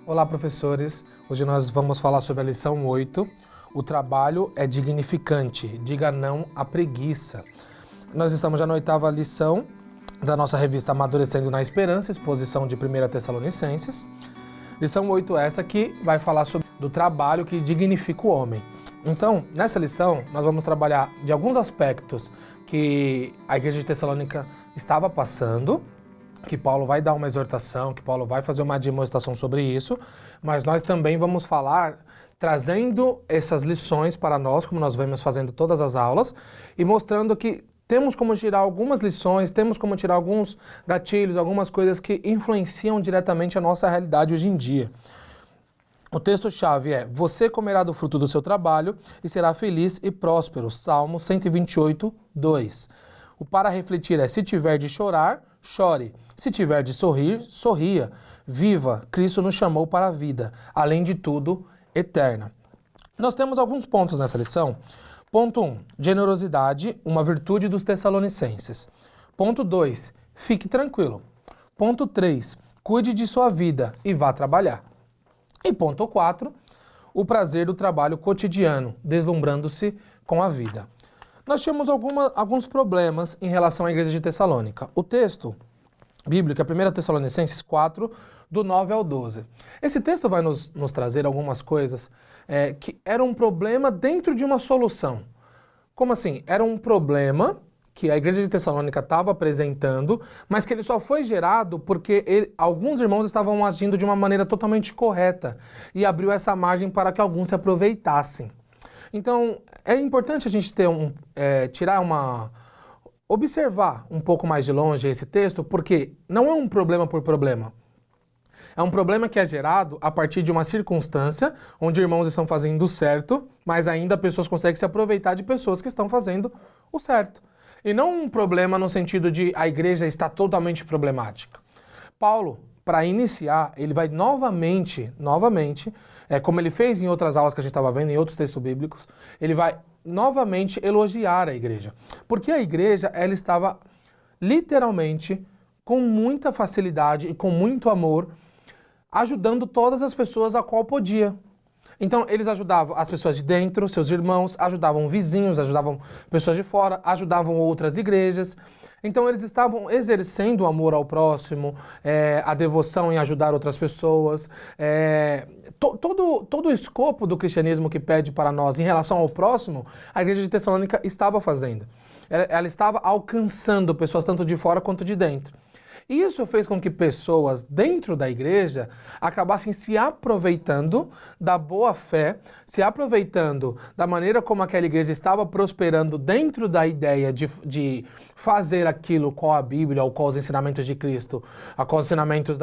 Olá, professores. Hoje nós vamos falar sobre a lição 8. O trabalho é dignificante. Diga não à preguiça. Nós estamos já na 8ª lição da nossa revista Amadurecendo na Esperança, exposição de 1 Tessalonicenses. Lição 8 essa que vai falar sobre do trabalho que dignifica o homem. Então, nessa lição, nós vamos trabalhar de alguns aspectos que a igreja de Tessalônica estava passando, que Paulo vai dar uma exortação, que Paulo vai fazer uma demonstração sobre isso, mas nós também vamos falar trazendo essas lições para nós, como nós vamos fazendo todas as aulas, e mostrando que temos como tirar algumas lições, temos como tirar alguns gatilhos, algumas coisas que influenciam diretamente a nossa realidade hoje em dia. O texto-chave é: você comerá do fruto do seu trabalho e será feliz e próspero. Salmo 128, 2. O para refletir é: se tiver de chorar, chore. Se tiver de sorrir, sorria. Viva, Cristo nos chamou para a vida, além de tudo, eterna. Nós temos alguns pontos nessa lição. Ponto 1, generosidade, uma virtude dos Tessalonicenses. Ponto 2, fique tranquilo. Ponto 3, cuide de sua vida e vá trabalhar. E ponto 4, o prazer do trabalho cotidiano, deslumbrando-se com a vida. Nós tínhamos alguns problemas em relação à igreja de Tessalônica. O texto bíblico é 1 Tessalonicenses 4, do 9 ao 12. Esse texto vai nos trazer algumas coisas que eram um problema dentro de uma solução. Como assim? Era um problema que a igreja de Tessalônica estava apresentando, mas que ele só foi gerado porque alguns irmãos estavam agindo de uma maneira totalmente correta e abriu essa margem para que alguns se aproveitassem. Então, é importante a gente observar um pouco mais de longe esse texto, porque não é um problema por problema. É um problema que é gerado a partir de uma circunstância onde irmãos estão fazendo o certo, mas ainda pessoas conseguem se aproveitar de pessoas que estão fazendo o certo. E não um problema no sentido de a igreja está totalmente problemática. Paulo, para iniciar, ele vai novamente, como ele fez em outras aulas que a gente estava vendo, em outros textos bíblicos, ele vai novamente elogiar a igreja. Porque a igreja, ela estava literalmente, com muita facilidade e com muito amor, ajudando todas as pessoas a qual podia. Então, eles ajudavam as pessoas de dentro, seus irmãos, ajudavam vizinhos, ajudavam pessoas de fora, ajudavam outras igrejas. Então, eles estavam exercendo o amor ao próximo, a devoção em ajudar outras pessoas. Todo o escopo do cristianismo que pede para nós em relação ao próximo, a igreja de Tessalônica estava fazendo. Ela estava alcançando pessoas tanto de fora quanto de dentro. E isso fez com que pessoas dentro da igreja acabassem se aproveitando da boa fé, se aproveitando da maneira como aquela igreja estava prosperando dentro da ideia de fazer aquilo com a Bíblia ou com os ensinamentos de Cristo, com os ensinamentos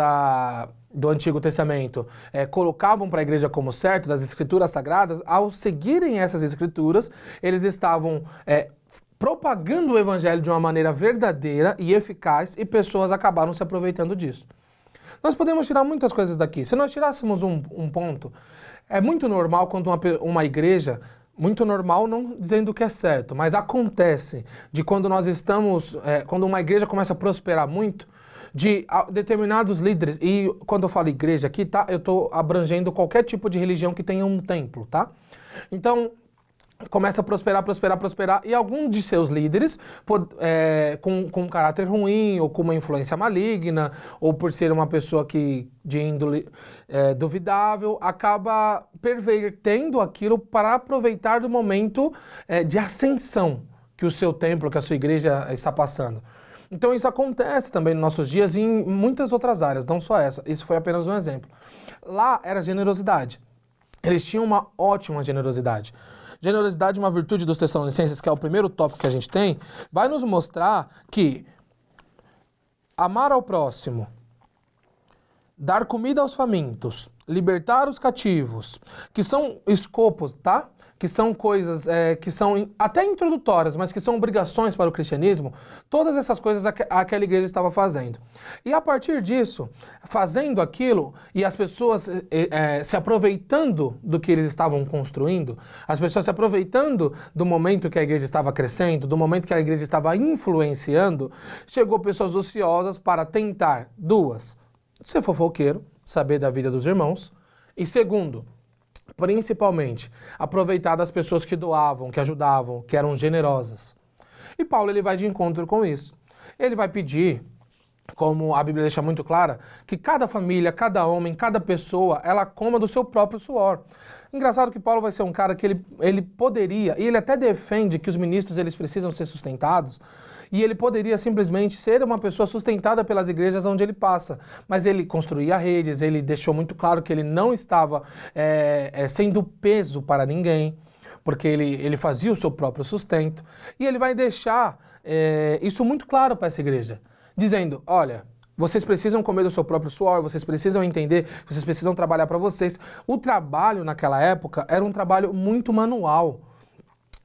do Antigo Testamento, colocavam para a igreja como certo, das Escrituras Sagradas. Ao seguirem essas Escrituras, eles estavam propagando o evangelho de uma maneira verdadeira e eficaz, e pessoas acabaram se aproveitando disso. Nós podemos tirar muitas coisas daqui. Se nós tirássemos um ponto, é muito normal quando uma igreja, muito normal não dizendo que é certo, mas acontece de quando nós estamos, quando uma igreja começa a prosperar muito, de determinados líderes, e quando eu falo igreja aqui, tá, eu estou abrangendo qualquer tipo de religião que tenha um templo, tá? Então, começa a prosperar, e algum de seus líderes, com um caráter ruim, ou com uma influência maligna, ou por ser uma pessoa de índole duvidável, acaba pervertendo aquilo para aproveitar do momento de ascensão que o seu templo, que a sua igreja está passando. Então isso acontece também nos nossos dias e em muitas outras áreas, não só essa. Isso foi apenas um exemplo. Lá era generosidade. Eles tinham uma ótima generosidade. Generosidade, uma virtude dos Tessalonicenses, que é o primeiro tópico que a gente tem, vai nos mostrar que amar ao próximo, dar comida aos famintos, libertar os cativos, que são escopos, tá? Que são coisas que são até introdutórias, mas que são obrigações para o cristianismo, todas essas coisas aquela igreja estava fazendo. E a partir disso, fazendo aquilo, e as pessoas se aproveitando do que eles estavam construindo, as pessoas se aproveitando do momento que a igreja estava crescendo, do momento que a igreja estava influenciando, chegou pessoas ociosas para tentar duas: ser fofoqueiro, saber da vida dos irmãos. E segundo, principalmente, aproveitar das pessoas que doavam, que ajudavam, que eram generosas. E Paulo ele vai de encontro com isso. Ele vai pedir, como a Bíblia deixa muito clara, que cada família, cada homem, cada pessoa, ela coma do seu próprio suor. Engraçado que Paulo vai ser um cara que ele poderia, e ele até defende que os ministros eles precisam ser sustentados, e ele poderia simplesmente ser uma pessoa sustentada pelas igrejas onde ele passa. Mas ele construía redes, ele deixou muito claro que ele não estava sendo peso para ninguém, porque ele fazia o seu próprio sustento. E ele vai deixar isso muito claro para essa igreja, dizendo, olha, vocês precisam comer do seu próprio suor, vocês precisam entender, vocês precisam trabalhar para vocês. O trabalho naquela época era um trabalho muito manual.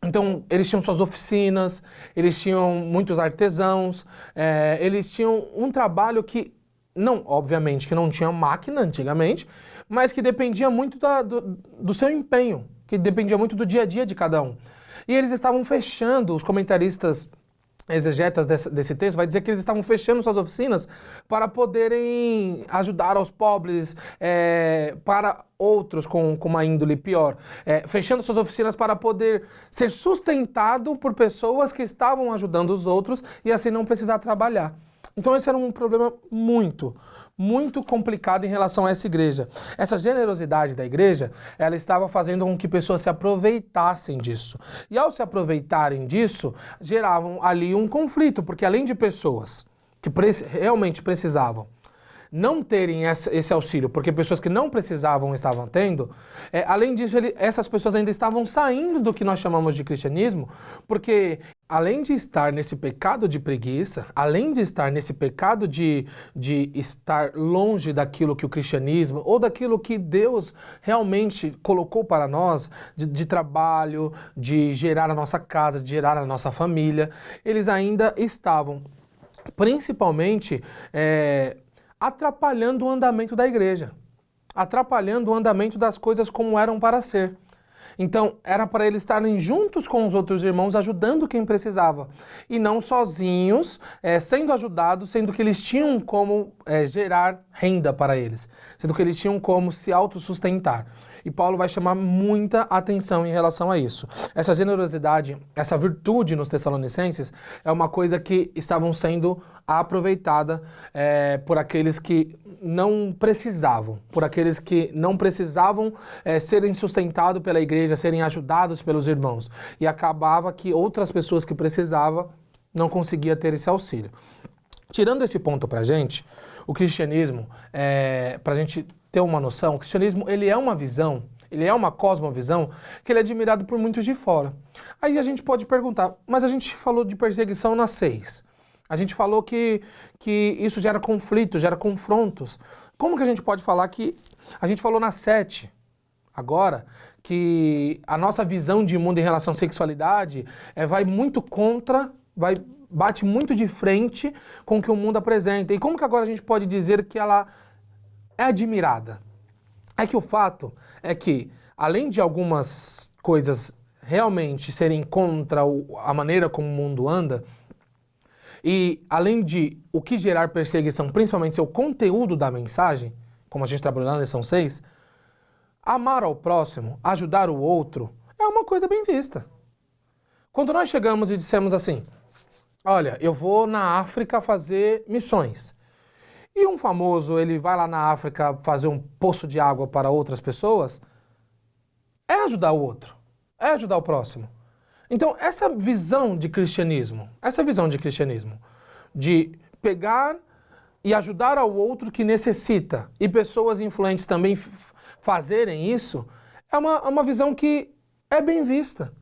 Então, eles tinham suas oficinas, eles tinham muitos artesãos, eles tinham um trabalho que, não, obviamente, que não tinha máquina antigamente, mas que dependia muito do seu empenho, que dependia muito do dia a dia de cada um. E eles estavam fechando, os comentaristas exegetas desse texto vai dizer que eles estavam fechando suas oficinas para poderem ajudar aos pobres, para outros com uma índole pior, fechando suas oficinas para poder ser sustentado por pessoas que estavam ajudando os outros e assim não precisar trabalhar. Então esse era um problema muito complicado em relação a essa igreja. Essa generosidade da igreja, ela estava fazendo com que pessoas se aproveitassem disso. E ao se aproveitarem disso, geravam ali um conflito, porque além de pessoas que realmente precisavam não terem esse auxílio, porque pessoas que não precisavam estavam tendo, além disso, essas pessoas ainda estavam saindo do que nós chamamos de cristianismo, porque além de estar nesse pecado de preguiça, além de estar nesse pecado de estar longe daquilo que o cristianismo, ou daquilo que Deus realmente colocou para nós, de trabalho, de gerar a nossa casa, de gerar a nossa família, eles ainda estavam, principalmente, atrapalhando o andamento da igreja, atrapalhando o andamento das coisas como eram para ser. Então, era para eles estarem juntos com os outros irmãos, ajudando quem precisava, e não sozinhos, sendo ajudados, sendo que eles tinham como gerar renda para eles, sendo que eles tinham como se autossustentar. E Paulo vai chamar muita atenção em relação a isso. Essa generosidade, essa virtude nos Tessalonicenses é uma coisa que estavam sendo aproveitada por aqueles que não precisavam, serem sustentados pela igreja, serem ajudados pelos irmãos. E acabava que outras pessoas que precisavam não conseguiam ter esse auxílio. Tirando esse ponto pra gente, o cristianismo, pra gente ter uma noção, o cristianismo ele é uma visão, ele é uma cosmovisão que ele é admirado por muitos de fora. Aí a gente pode perguntar, mas a gente falou de perseguição nas 6. A gente falou que isso gera conflitos, gera confrontos. Como que a gente pode falar que... A gente falou na 7, agora, que a nossa visão de mundo em relação à sexualidade vai muito contra, bate muito de frente com o que o mundo apresenta. E como que agora a gente pode dizer que ela é admirada? É que o fato é que, além de algumas coisas realmente serem contra a maneira como o mundo anda, e além de o que gerar perseguição, principalmente ser o conteúdo da mensagem, como a gente trabalhou na lição 6, amar ao próximo, ajudar o outro, é uma coisa bem vista. Quando nós chegamos e dissemos assim, olha, eu vou na África fazer missões, e um famoso, ele vai lá na África fazer um poço de água para outras pessoas, é ajudar o outro, é ajudar o próximo. Então, essa visão de cristianismo, de pegar e ajudar ao outro que necessita, e pessoas influentes também fazerem isso, é uma visão que é bem vista.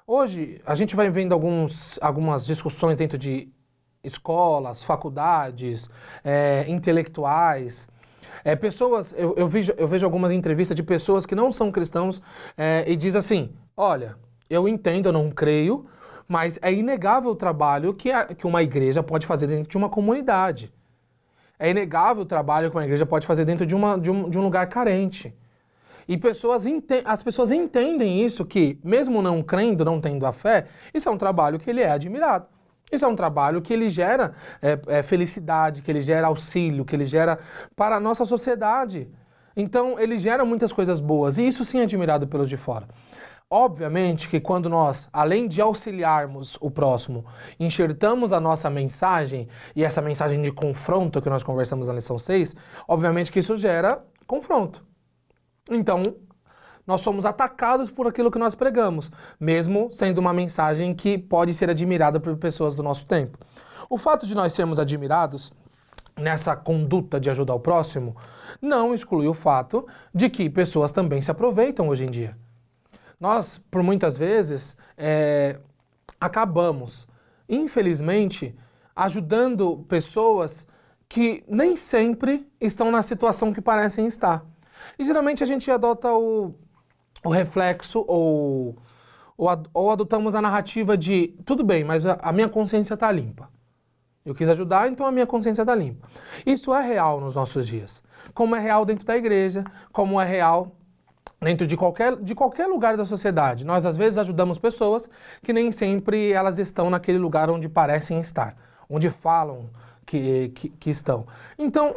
Hoje, a gente vai vendo algumas discussões dentro de escolas, faculdades, intelectuais, pessoas, eu vejo algumas entrevistas de pessoas que não são cristãos e diz assim, olha, eu entendo, eu não creio, mas é inegável o trabalho que uma igreja pode fazer dentro de uma comunidade. É inegável o trabalho que uma igreja pode fazer dentro de um lugar carente. E as pessoas entendem isso, que mesmo não crendo, não tendo a fé, isso é um trabalho que ele é admirado. Isso é um trabalho que ele gera felicidade, que ele gera auxílio, que ele gera para a nossa sociedade. Então, ele gera muitas coisas boas, e isso sim é admirado pelos de fora. Obviamente que quando nós, além de auxiliarmos o próximo, enxertamos a nossa mensagem, e essa mensagem de confronto que nós conversamos na lição 6, obviamente que isso gera confronto. Então, nós somos atacados por aquilo que nós pregamos, mesmo sendo uma mensagem que pode ser admirada por pessoas do nosso tempo. O fato de nós sermos admirados nessa conduta de ajudar o próximo não exclui o fato de que pessoas também se aproveitam hoje em dia. Nós, por muitas vezes, acabamos, infelizmente, ajudando pessoas que nem sempre estão na situação que parecem estar. E geralmente a gente adota o reflexo ou adotamos a narrativa de tudo bem, mas a minha consciência está limpa. Eu quis ajudar, então a minha consciência está limpa. Isso é real nos nossos dias. Como é real dentro da igreja, como é real dentro de qualquer lugar da sociedade. Nós, às vezes, ajudamos pessoas que nem sempre elas estão naquele lugar onde parecem estar, onde falam que estão. Então,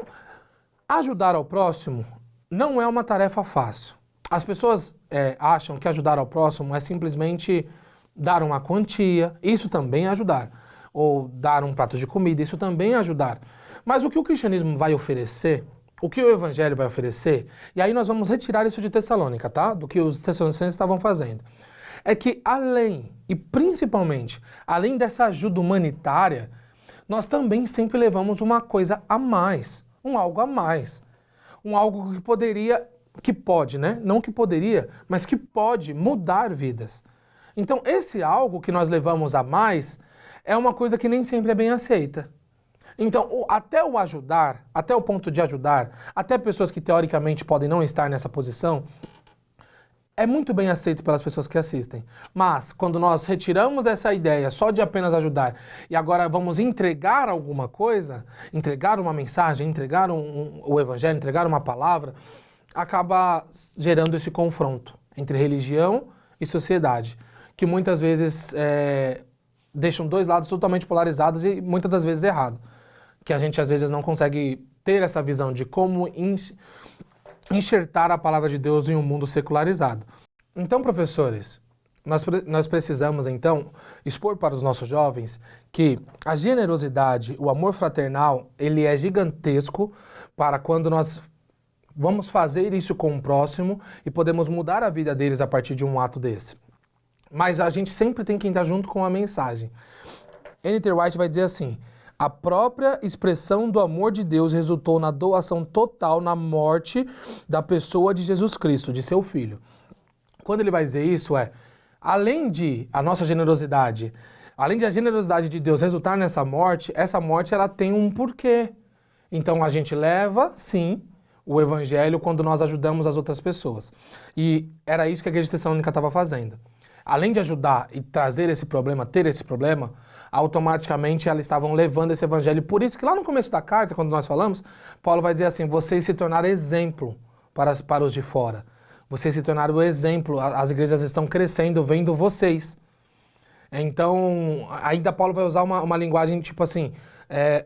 ajudar ao próximo não é uma tarefa fácil. As pessoas acham que ajudar ao próximo é simplesmente dar uma quantia, isso também é ajudar. Ou dar um prato de comida, isso também é ajudar. Mas o que o cristianismo vai oferecer, o que o evangelho vai oferecer, e aí nós vamos retirar isso de Tessalônica, tá? Do que os tessalonicenses estavam fazendo. É que além, e principalmente, além dessa ajuda humanitária, nós também sempre levamos uma coisa a mais, um algo a mais. Um algo que poderia, que pode, né? Não que poderia, mas que pode mudar vidas. Então, esse algo que nós levamos a mais é uma coisa que nem sempre é bem aceita. Então, até o ajudar, até o ponto de ajudar, até pessoas que teoricamente podem não estar nessa posição, é muito bem aceito pelas pessoas que assistem. Mas, quando nós retiramos essa ideia só de apenas ajudar e agora vamos entregar alguma coisa, entregar uma mensagem, entregar o evangelho, entregar uma palavra, acaba gerando esse confronto entre religião e sociedade, que muitas vezes deixam dois lados totalmente polarizados e muitas das vezes errado. Que a gente às vezes não consegue ter essa visão de como enxertar a palavra de Deus em um mundo secularizado. Então, professores, nós precisamos então expor para os nossos jovens que a generosidade, o amor fraternal, ele é gigantesco para quando nós vamos fazer isso com o próximo e podemos mudar a vida deles a partir de um ato desse. Mas a gente sempre tem que entrar junto com a mensagem. N.T. Wright vai dizer assim: a própria expressão do amor de Deus resultou na doação total na morte da pessoa de Jesus Cristo, de seu Filho. Quando ele vai dizer isso além de a nossa generosidade, além de a generosidade de Deus resultar nessa morte, essa morte ela tem um porquê. Então a gente leva, sim, o evangelho quando nós ajudamos as outras pessoas. E era isso que a Igreja de Tessalônica estava fazendo. Além de ajudar e trazer esse problema, ter esse problema, automaticamente elas estavam levando esse evangelho. Por isso que lá no começo da carta, quando nós falamos, Paulo vai dizer assim: vocês se tornaram exemplo para os de fora. Vocês se tornaram o exemplo, as igrejas estão crescendo vendo vocês. Então, ainda Paulo vai usar uma linguagem tipo assim,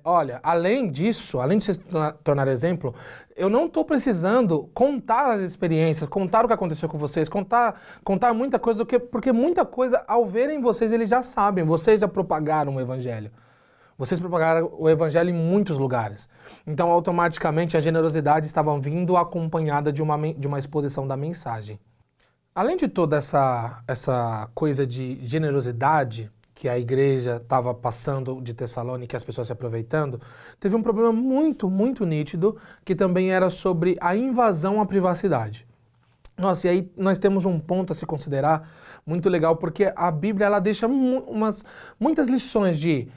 olha, além disso, além de se tornar exemplo, eu não estou precisando contar as experiências, contar o que aconteceu com vocês, contar muita coisa, porque muita coisa, ao verem vocês, eles já sabem, vocês já propagaram o evangelho. Vocês propagaram o evangelho em muitos lugares. Então, automaticamente, a generosidade estava vindo acompanhada de uma exposição da mensagem. Além de toda essa coisa de generosidade que a igreja estava passando de Tessalônica e as pessoas se aproveitando, teve um problema muito, muito nítido que também era sobre a invasão à privacidade. Nossa, e aí nós temos um ponto a se considerar muito legal, porque a Bíblia ela deixa muitas lições de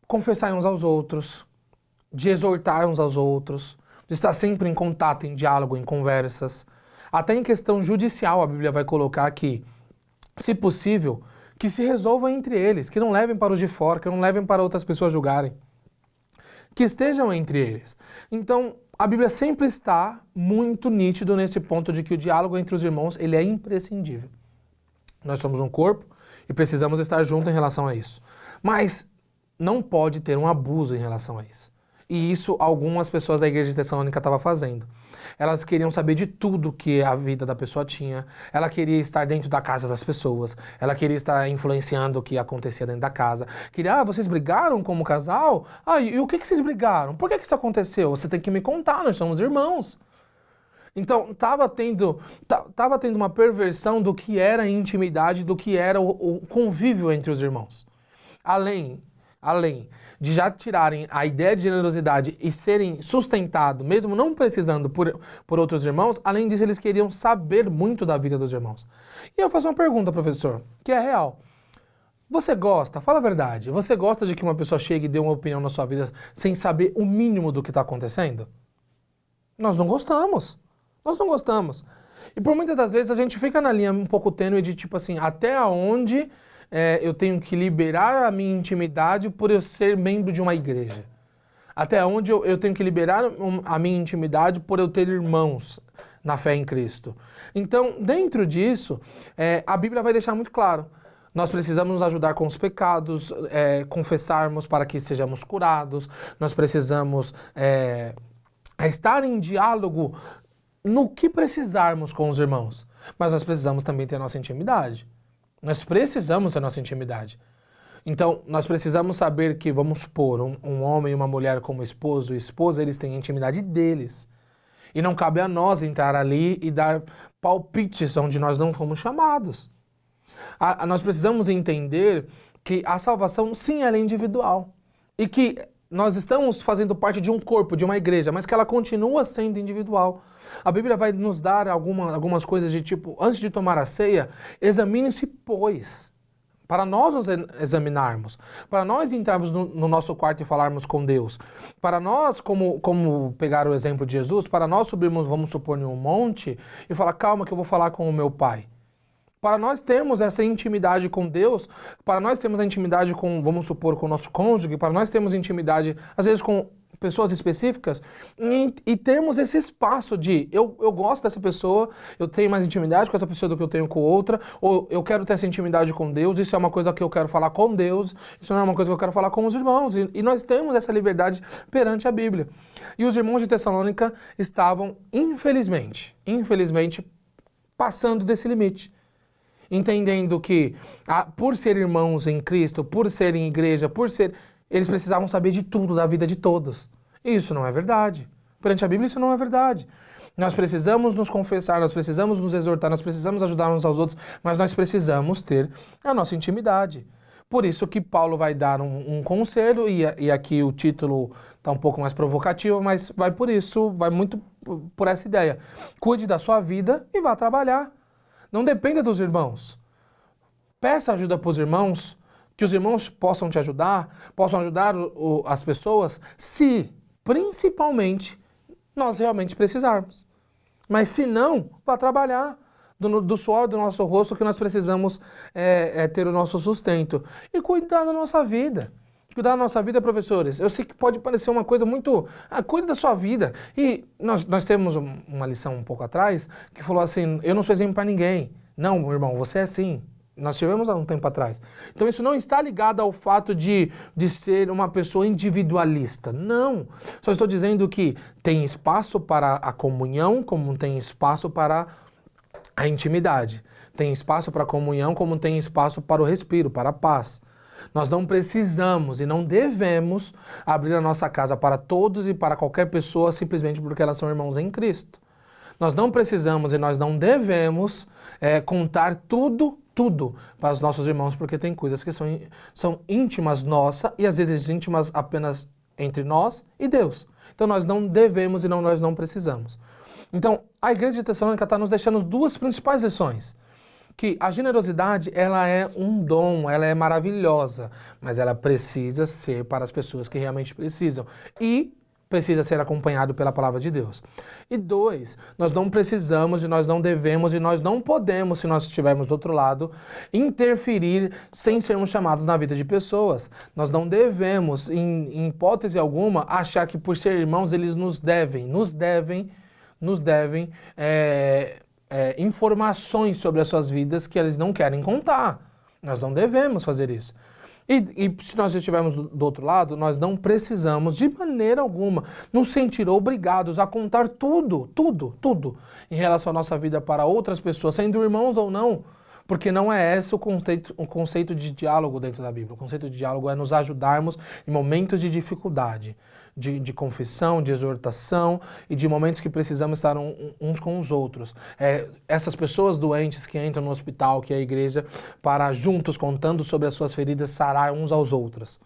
confessar uns aos outros, de exortar uns aos outros, de estar sempre em contato, em diálogo, em conversas. Até em questão judicial, a Bíblia vai colocar que, se possível, que se resolva entre eles, que não levem para os de fora, que não levem para outras pessoas julgarem. Que estejam entre eles. Então, a Bíblia sempre está muito nítido nesse ponto de que o diálogo entre os irmãos, ele é imprescindível. Nós somos um corpo e precisamos estar juntos em relação a isso. Mas não pode ter um abuso em relação a isso. E isso algumas pessoas da igreja de Tessalônica estavam fazendo. Elas queriam saber de tudo que a vida da pessoa tinha. Ela queria estar dentro da casa das pessoas. Ela queria estar influenciando o que acontecia dentro da casa. Queria, vocês brigaram como casal? E o que vocês brigaram? Por que isso aconteceu? Você tem que me contar, nós somos irmãos. Então, tava tendo uma perversão do que era a intimidade, do que era o convívio entre os irmãos. Além de já tirarem a ideia de generosidade e serem sustentados, mesmo não precisando por outros irmãos, além disso eles queriam saber muito da vida dos irmãos. E eu faço uma pergunta, professor, que é real. Você gosta, fala a verdade, você gosta de que uma pessoa chegue e dê uma opinião na sua vida sem saber o mínimo do que está acontecendo? Nós não gostamos. Nós não gostamos. E por muitas das vezes a gente fica na linha um pouco tênue de tipo assim, até onde eu tenho que liberar a minha intimidade por eu ser membro de uma igreja. Até onde eu tenho que liberar a minha intimidade por eu ter irmãos na fé em Cristo. Então, dentro disso, a Bíblia vai deixar muito claro. Nós precisamos nos ajudar com os pecados, confessarmos para que sejamos curados. Nós precisamos estar em diálogo no que precisarmos com os irmãos. Mas nós precisamos também ter a nossa intimidade. Nós precisamos ter a nossa intimidade. Então, nós precisamos saber que, vamos supor, um homem e uma mulher como esposo e esposa, eles têm a intimidade deles. E não cabe a nós entrar ali e dar palpites onde nós não fomos chamados. Nós precisamos entender que a salvação, sim, ela é individual. E que nós estamos fazendo parte de um corpo, de uma igreja, mas que ela continua sendo individual. A Bíblia vai nos dar algumas coisas de tipo, antes de tomar a ceia, examine-se, pois, para nós nos examinarmos, para nós entrarmos no nosso quarto e falarmos com Deus, para nós, como pegar o exemplo de Jesus, para nós subirmos, vamos supor, em um monte e falar, calma que eu vou falar com o meu Pai. Para nós termos essa intimidade com Deus, para nós termos a intimidade com, vamos supor, com o nosso cônjuge, para nós termos intimidade, às vezes, com pessoas específicas, e termos esse espaço de, eu gosto dessa pessoa, eu tenho mais intimidade com essa pessoa do que eu tenho com outra, ou eu quero ter essa intimidade com Deus, isso é uma coisa que eu quero falar com Deus, isso não é uma coisa que eu quero falar com os irmãos, e nós temos essa liberdade perante a Bíblia. E os irmãos de Tessalônica estavam, infelizmente, passando desse limite. Entendendo que, por ser irmãos em Cristo, por serem igreja, eles precisavam saber de tudo da vida de todos. E isso não é verdade. Perante a Bíblia, isso não é verdade. Nós precisamos nos confessar, nós precisamos nos exortar, nós precisamos ajudar uns aos outros, mas nós precisamos ter a nossa intimidade. Por isso que Paulo vai dar um conselho, e aqui o título está um pouco mais provocativo, mas vai por isso, vai muito por essa ideia. Cuide da sua vida e vá trabalhar. Não dependa dos irmãos. Peça ajuda para os irmãos, que os irmãos possam te ajudar, possam ajudar as pessoas, se, principalmente, nós realmente precisarmos. Mas se não, vá trabalhar do suor do nosso rosto, que nós precisamos ter o nosso sustento. E cuidar da nossa vida. Cuidar da nossa vida, professores. Eu sei que pode parecer uma coisa muito... cuida da sua vida. E nós temos uma lição um pouco atrás, que falou assim, eu não sou exemplo para ninguém. Não, meu irmão, você é sim. Nós tivemos há um tempo atrás. Então isso não está ligado ao fato de ser uma pessoa individualista. Não. Só estou dizendo que tem espaço para a comunhão, como tem espaço para a intimidade. Tem espaço para a comunhão, como tem espaço para o respiro, para a paz. Nós não precisamos e não devemos abrir a nossa casa para todos e para qualquer pessoa simplesmente porque elas são irmãos em Cristo. Nós não precisamos e nós não devemos contar tudo para os nossos irmãos, porque tem coisas que são íntimas nossas e às vezes íntimas apenas entre nós e Deus. Então nós não devemos e nós não precisamos. Então a igreja de Tessalônica está nos deixando duas principais lições. Que a generosidade, ela é um dom, ela é maravilhosa, mas ela precisa ser para as pessoas que realmente precisam e precisa ser acompanhado pela palavra de Deus. E dois, nós não precisamos e nós não devemos e nós não podemos, se nós estivermos do outro lado, interferir sem sermos chamados na vida de pessoas. Nós não devemos, em hipótese alguma, achar que por ser irmãos eles nos devem informações sobre as suas vidas que eles não querem contar. Nós não devemos fazer isso. E se nós estivermos do outro lado, nós não precisamos, de maneira alguma, nos sentir obrigados a contar tudo em relação à nossa vida para outras pessoas, sendo irmãos ou não, porque não é esse o conceito de diálogo dentro da Bíblia. O conceito de diálogo é nos ajudarmos em momentos de dificuldade, de confissão, de exortação e de momentos que precisamos estar uns com os outros. Essas pessoas doentes que entram no hospital, que é a igreja, para juntos, contando sobre as suas feridas, sarar uns aos outros.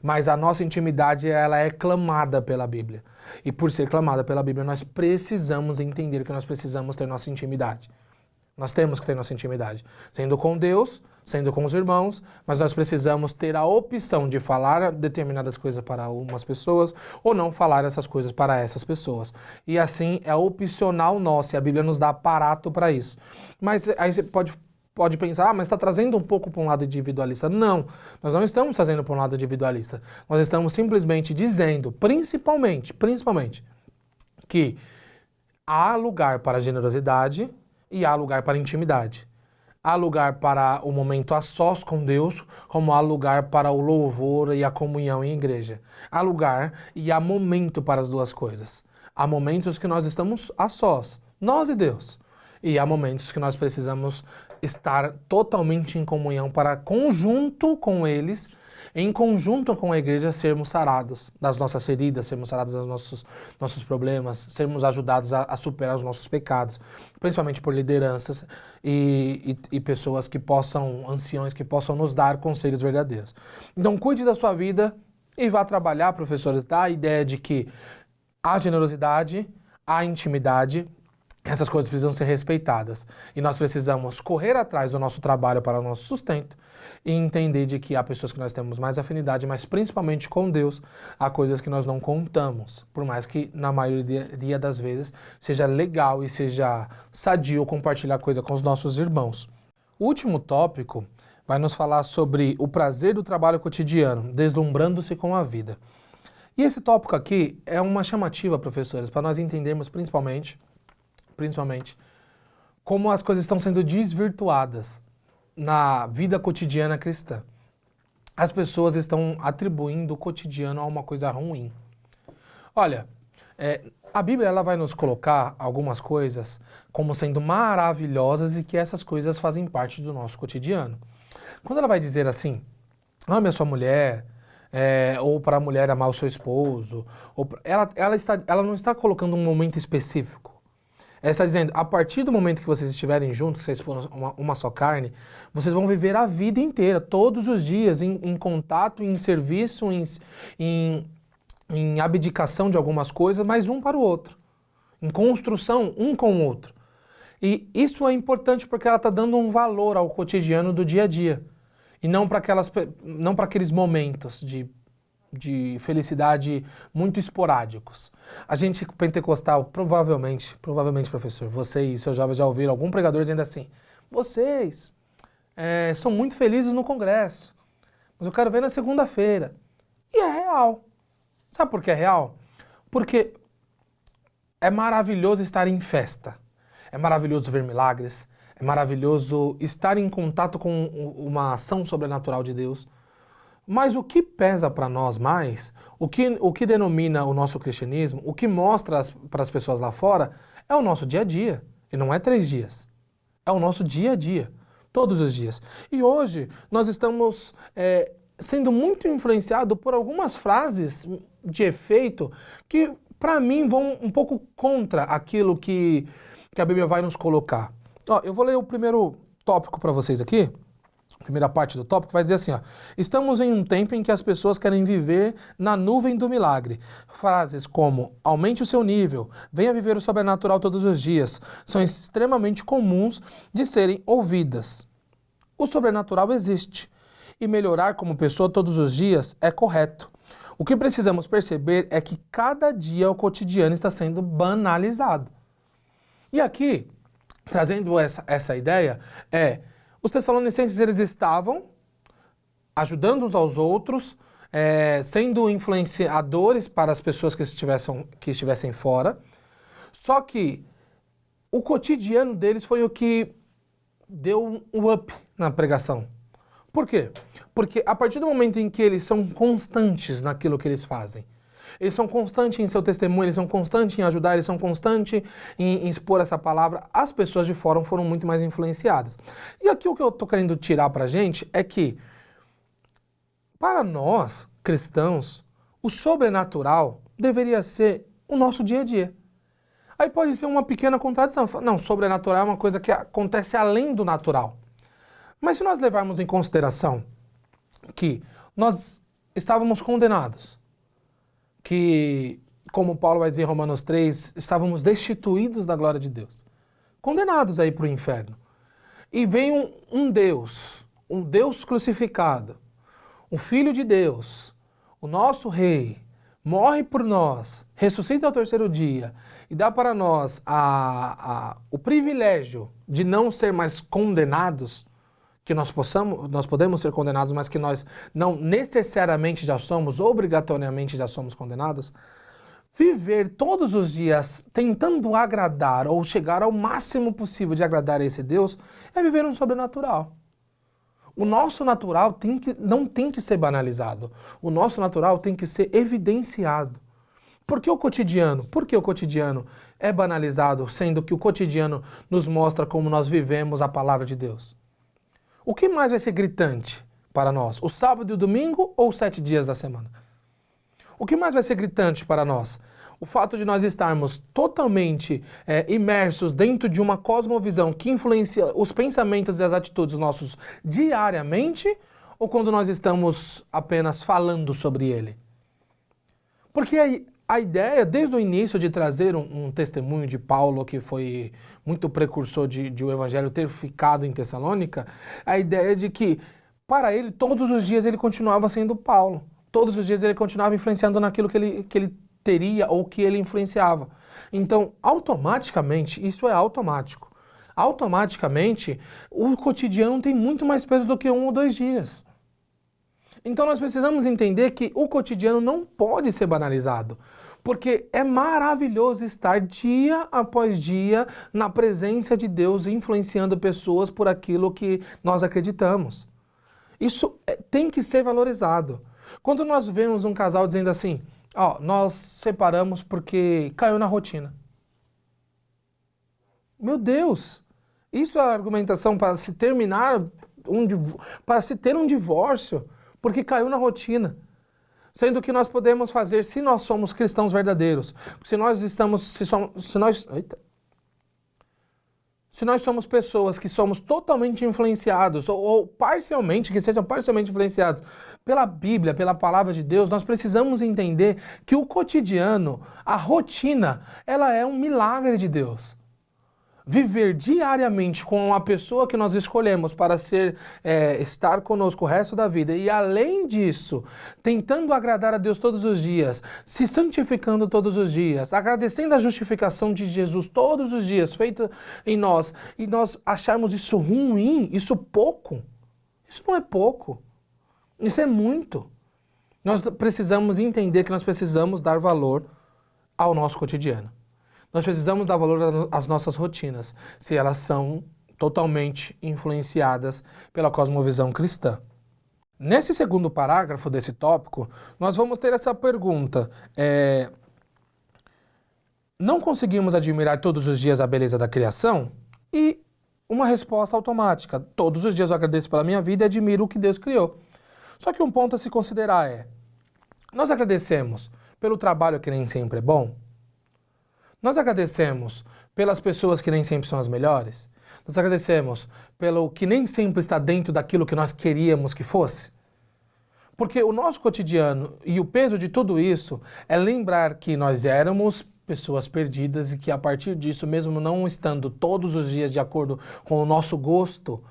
Mas a nossa intimidade, ela é clamada pela Bíblia. E por ser clamada pela Bíblia, nós precisamos entender que nós precisamos ter nossa intimidade. Nós temos que ter nossa intimidade, sendo com Deus, sendo com os irmãos, mas nós precisamos ter a opção de falar determinadas coisas para algumas pessoas ou não falar essas coisas para essas pessoas. E assim é opcional nosso, e a Bíblia nos dá aparato para isso. Mas aí você pode pensar, mas está trazendo um pouco para um lado individualista. Não, nós não estamos trazendo para um lado individualista. Nós estamos simplesmente dizendo, principalmente, que há lugar para a generosidade e há lugar para a intimidade. Há lugar para o momento a sós com Deus, como há lugar para o louvor e a comunhão em igreja. Há lugar e há momento para as duas coisas. Há momentos que nós estamos a sós, nós e Deus. E há momentos que nós precisamos estar totalmente em comunhão para, conjunto com eles, em conjunto com a igreja, sermos sarados das nossas feridas, sermos sarados dos nossos problemas, sermos ajudados a superar os nossos pecados, principalmente por lideranças e pessoas que possam, anciões, que possam nos dar conselhos verdadeiros. Então, cuide da sua vida e vá trabalhar, professores, da ideia de que há generosidade, há intimidade. Essas coisas precisam ser respeitadas e nós precisamos correr atrás do nosso trabalho para o nosso sustento e entender de que há pessoas que nós temos mais afinidade, mas principalmente com Deus, há coisas que nós não contamos, por mais que na maioria das vezes seja legal e seja sadio compartilhar coisa com os nossos irmãos. O último tópico vai nos falar sobre o prazer do trabalho cotidiano, deslumbrando-se com a vida. E esse tópico aqui é uma chamativa, professores, para nós entendermos principalmente como as coisas estão sendo desvirtuadas na vida cotidiana cristã. As pessoas estão atribuindo o cotidiano a uma coisa ruim. Olha, a Bíblia ela vai nos colocar algumas coisas como sendo maravilhosas e que essas coisas fazem parte do nosso cotidiano. Quando ela vai dizer assim, ame a sua mulher, ou para a mulher amar o seu esposo, ela não está colocando um momento específico. Ela está dizendo, a partir do momento que vocês estiverem juntos, que vocês forem uma só carne, vocês vão viver a vida inteira, todos os dias, em contato, em serviço, em abdicação de algumas coisas, mas um para o outro. Em construção, um com o outro. E isso é importante porque ela está dando um valor ao cotidiano do dia a dia. E não para aqueles momentos de felicidade muito esporádicos. A gente pentecostal, provavelmente, professor, você e seus jovens já ouviram algum pregador dizendo assim, vocês são muito felizes no congresso, mas eu quero ver na segunda-feira. E é real. Sabe por que é real? Porque é maravilhoso estar em festa, é maravilhoso ver milagres, é maravilhoso estar em contato com uma ação sobrenatural de Deus. Mas o que pesa para nós mais, o que denomina o nosso cristianismo, o que mostra para as pessoas lá fora, é o nosso dia a dia. E não é 3 dias. É o nosso dia a dia. Todos os dias. E hoje nós estamos sendo muito influenciados por algumas frases de efeito que, para mim, vão um pouco contra aquilo que a Bíblia vai nos colocar. Ó, eu vou ler o primeiro tópico para vocês aqui. Primeira parte do tópico vai dizer assim, ó, estamos em um tempo em que as pessoas querem viver na nuvem do milagre. Frases como, aumente o seu nível, venha viver o sobrenatural todos os dias, são extremamente comuns de serem ouvidas. O sobrenatural existe, e melhorar como pessoa todos os dias é correto. O que precisamos perceber é que cada dia o cotidiano está sendo banalizado. E aqui, trazendo essa ideia, os tessalonicenses eles estavam ajudando uns aos outros, sendo influenciadores para as pessoas que estivessem fora, só que o cotidiano deles foi o que deu um up na pregação. Por quê? Porque a partir do momento em que eles são constantes naquilo que eles fazem, eles são constantes em seu testemunho, eles são constantes em ajudar, eles são constantes em expor essa palavra, as pessoas de fora foram muito mais influenciadas. E aqui o que eu estou querendo tirar pra gente é que, para nós, cristãos, o sobrenatural deveria ser o nosso dia a dia. Aí pode ser uma pequena contradição. Não, sobrenatural é uma coisa que acontece além do natural. Mas se nós levarmos em consideração que nós estávamos condenados, que, como Paulo vai dizer em Romanos 3, estávamos destituídos da glória de Deus, condenados aí para o inferno, e vem um Deus crucificado, um Filho de Deus, o nosso Rei, morre por nós, ressuscita ao terceiro dia e dá para nós o privilégio de não ser mais condenados, que nós podemos ser condenados, mas que nós não necessariamente já somos, obrigatoriamente já somos condenados. Viver todos os dias tentando agradar ou chegar ao máximo possível de agradar a esse Deus é viver um sobrenatural. O nosso natural não tem que ser banalizado. O nosso natural tem que ser evidenciado. Por que o cotidiano? Por que o cotidiano é banalizado, sendo que o cotidiano nos mostra como nós vivemos a palavra de Deus? O que mais vai ser gritante para nós? O sábado e o domingo ou os 7 dias da semana? O que mais vai ser gritante para nós? O fato de nós estarmos totalmente imersos dentro de uma cosmovisão que influencia os pensamentos e as atitudes nossos diariamente, ou quando nós estamos apenas falando sobre ele? Porque a ideia, desde o início, de trazer um testemunho de Paulo, que foi muito precursor de o evangelho ter ficado em Tessalônica, a ideia de que, para ele, todos os dias ele continuava sendo Paulo. Todos os dias ele continuava influenciando naquilo que ele teria ou que ele influenciava. Então, automaticamente, isso é automático. Automaticamente, o cotidiano tem muito mais peso do que 1 ou 2 dias. Então nós precisamos entender que o cotidiano não pode ser banalizado, porque é maravilhoso estar dia após dia na presença de Deus, influenciando pessoas por aquilo que nós acreditamos. Isso tem que ser valorizado. Quando nós vemos um casal dizendo assim, nós separamos porque caiu na rotina. Meu Deus! Isso é a argumentação para se terminar, para se ter um divórcio, porque caiu na rotina. Sendo que nós podemos fazer, se nós somos cristãos verdadeiros, se nós somos pessoas que somos totalmente influenciados, ou parcialmente, que sejam parcialmente influenciados pela Bíblia, pela palavra de Deus, nós precisamos entender que o cotidiano, a rotina, ela é um milagre de Deus. Viver diariamente com a pessoa que nós escolhemos para estar conosco o resto da vida e, além disso, tentando agradar a Deus todos os dias, se santificando todos os dias, agradecendo a justificação de Jesus todos os dias feita em nós, e nós acharmos isso ruim, isso pouco, isso não é pouco, isso é muito. Nós precisamos entender que nós precisamos dar valor ao nosso cotidiano. Nós precisamos dar valor às nossas rotinas, se elas são totalmente influenciadas pela cosmovisão cristã. Nesse segundo parágrafo desse tópico, nós vamos ter essa pergunta. Não conseguimos admirar todos os dias a beleza da criação? E uma resposta automática. Todos os dias eu agradeço pela minha vida e admiro o que Deus criou. Só que um ponto a se considerar nós agradecemos pelo trabalho que nem sempre é bom? Nós agradecemos pelas pessoas que nem sempre são as melhores? Nós agradecemos pelo que nem sempre está dentro daquilo que nós queríamos que fosse? Porque o nosso cotidiano e o peso de tudo isso é lembrar que nós éramos pessoas perdidas e que a partir disso, mesmo não estando todos os dias de acordo com o nosso gosto,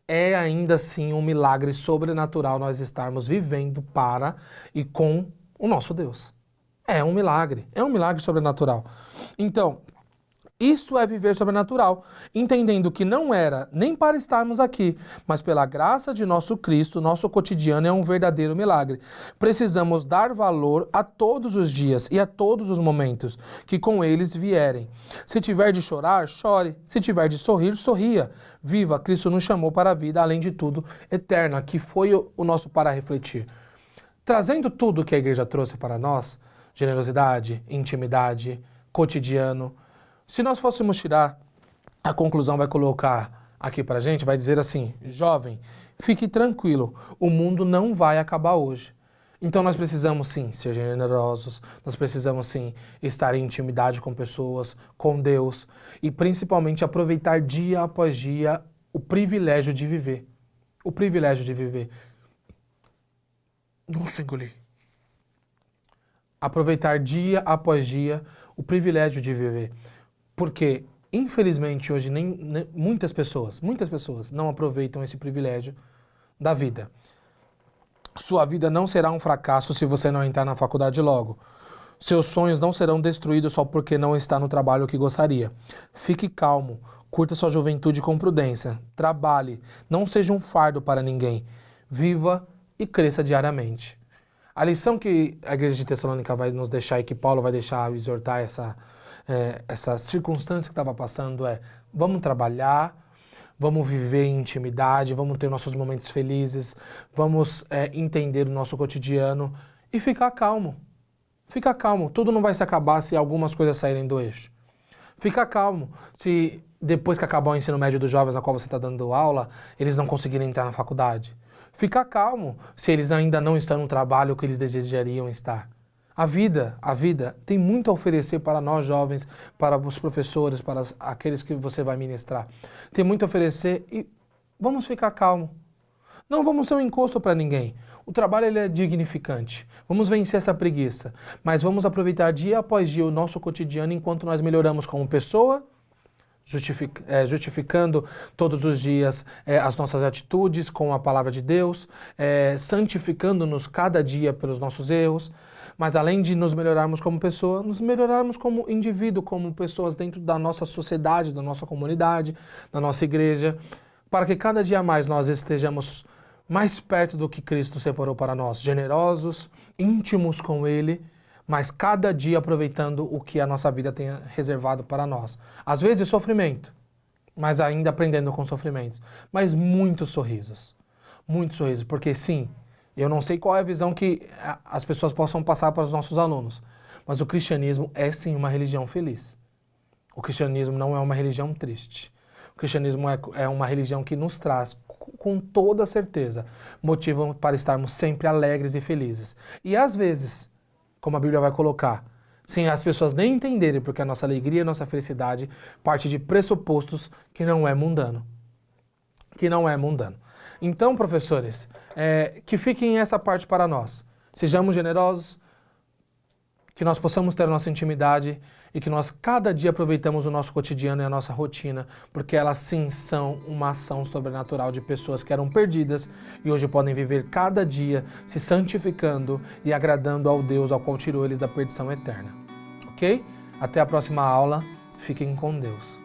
é ainda assim um milagre sobrenatural nós estarmos vivendo para e com o nosso Deus. É um milagre sobrenatural. Então, Isso é viver sobrenatural, entendendo que não era nem para estarmos aqui, mas pela graça de nosso Cristo, nosso cotidiano é um verdadeiro milagre. Precisamos dar valor a todos os dias e a todos os momentos que com eles vierem. Se tiver de chorar, chore. Se tiver de sorrir, sorria. Viva, Cristo nos chamou para a vida, além de tudo, eterna, que foi o nosso para refletir. Trazendo tudo que a igreja trouxe para nós, generosidade, intimidade, cotidiano. Se nós fôssemos tirar, a conclusão vai colocar aqui pra gente, vai dizer assim: jovem, fique tranquilo, o mundo não vai acabar hoje. Então nós precisamos sim ser generosos, nós precisamos sim estar em intimidade com pessoas, com Deus e principalmente aproveitar dia após dia o privilégio de viver. O privilégio de viver. Nossa, engoli. Aproveitar dia após dia o privilégio de viver. Porque, infelizmente, hoje muitas pessoas não aproveitam esse privilégio da vida. Sua vida não será um fracasso se você não entrar na faculdade logo. Seus sonhos não serão destruídos só porque não está no trabalho que gostaria. Fique calmo, curta sua juventude com prudência, trabalhe, não seja um fardo para ninguém. Viva e cresça diariamente. A lição que a igreja de Tessalônica vai nos deixar e que Paulo vai deixar exortar essa circunstância que estava passando é: vamos trabalhar, vamos viver em intimidade, vamos ter nossos momentos felizes, vamos entender o nosso cotidiano e ficar calmo. Fica calmo, tudo não vai se acabar se algumas coisas saírem do eixo. Fica calmo se depois que acabar o ensino médio dos jovens na qual você está dando aula, eles não conseguirem entrar na faculdade. Fica calmo se eles ainda não estão no trabalho que eles desejariam estar. A vida tem muito a oferecer para nós jovens, para os professores, para aqueles que você vai ministrar. Tem muito a oferecer e vamos ficar calmo. Não vamos ser um encosto para ninguém. O trabalho ele é dignificante. Vamos vencer essa preguiça. Mas vamos aproveitar dia após dia o nosso cotidiano enquanto nós melhoramos como pessoa, justificando todos os dias as nossas atitudes com a palavra de Deus, santificando-nos cada dia pelos nossos erros, mas além de nos melhorarmos como pessoa, nos melhorarmos como indivíduo, como pessoas dentro da nossa sociedade, da nossa comunidade, da nossa igreja, para que cada dia mais nós estejamos mais perto do que Cristo separou para nós, generosos, íntimos com Ele, mas cada dia aproveitando o que a nossa vida tem reservado para nós. Às vezes sofrimento, mas ainda aprendendo com sofrimentos. Mas muitos sorrisos, porque sim, eu não sei qual é a visão que as pessoas possam passar para os nossos alunos, mas o cristianismo é sim uma religião feliz. O cristianismo não é uma religião triste. O cristianismo é uma religião que nos traz, com toda certeza, motivo para estarmos sempre alegres e felizes. E às vezes, como a Bíblia vai colocar, sem as pessoas nem entenderem, porque a nossa alegria e a nossa felicidade parte de pressupostos que não é mundano. Então, professores, que fiquem essa parte para nós. Sejamos generosos, que nós possamos ter a nossa intimidade e que nós cada dia aproveitamos o nosso cotidiano e a nossa rotina, porque elas sim são uma ação sobrenatural de pessoas que eram perdidas e hoje podem viver cada dia se santificando e agradando ao Deus ao qual tirou eles da perdição eterna. Ok? Até a próxima aula. Fiquem com Deus.